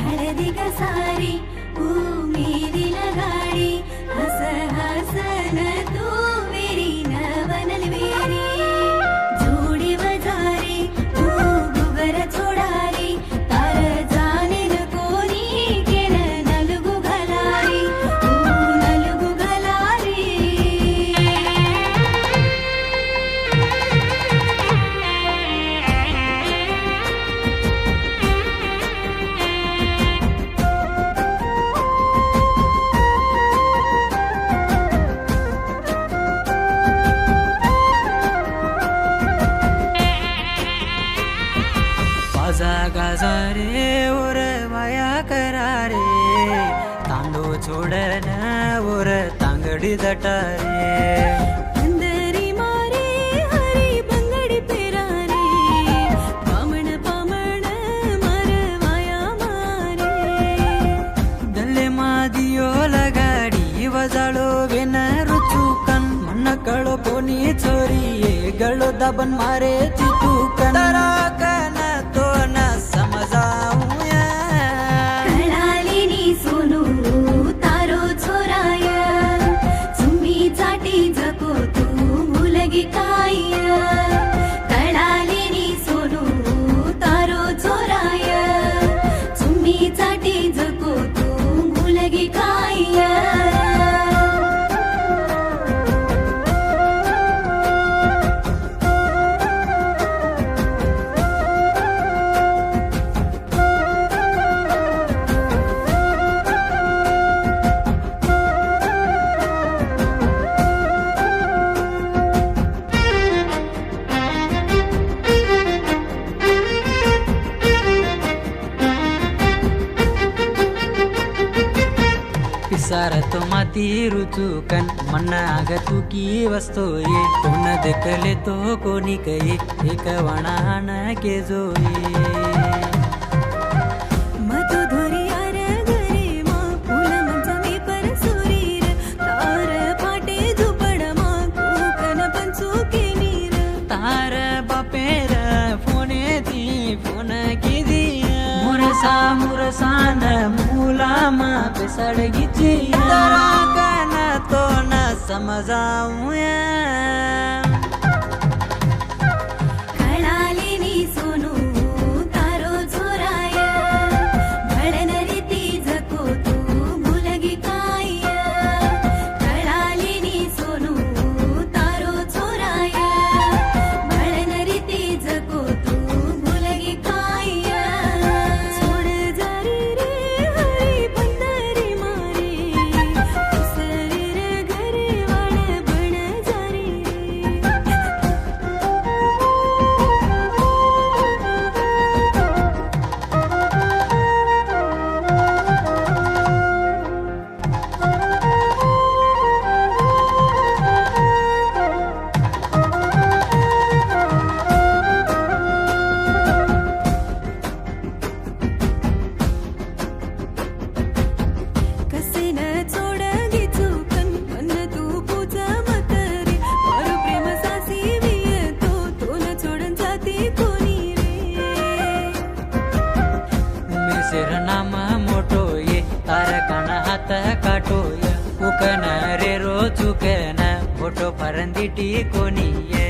हळदी सारी उमेदील गाडी हस हसन तू वेरी नवनल वेरी जोडी वजारी तू गुगर छोडारी तार जाने न कोणी केन नलगु घलारी तू नलगु घलारी गाजा रे ओर वाया करारे तांडू छोडन ओर तांगडी जटारे अंदरी मारे हरी बंगडी पेरारे पामण पामण मार वाया मारे दल्ले मादियो लगाडी वजाळो वेन रुचुकन मन कळो कोणी चोरी गळो दबन मारे चितुकन तराकन तो न समजाऊया कळालेनी सोनू तारो छोराय चुम्मी चाटी जको तू मुलगी काय कळालेनी सोनू तारो छोराय चुम्मी चाटी जको तू मुलगी काय पिसारत माती रुचुकन मन आग तुकी वस्तो ये कोण देखले तो कोणी कये एक वणान के जोई मतो धोरी आर घरे मा फूल मंचा मी पर सुरीर तार पाटे झुपड मा कोकन पंचू के नीर तार बापेर फोने ती फोन की दिया मुरसान मुलामा पिसडगीची तराकन तो न समजाऊया कळालेनी सोनू तारो छोराय भळन रीती जको तू मुलगी काय कळालेनी सोनू तारो छोराय भळन रीती जको तू मुलगी काय छोड जारी रे हरी बंदरी मारे उसरी रे घरे वाळ बण जारी कसे न छोड चुकन मन तू पूजा मतरी और प्रेम सासी वियतो तो न छोडन जाती कोणी रे मिसिर नाम मोटो ये तारकन हात काटो ये उकन रे रो चुकन फोटो परंदिटी कोणी ये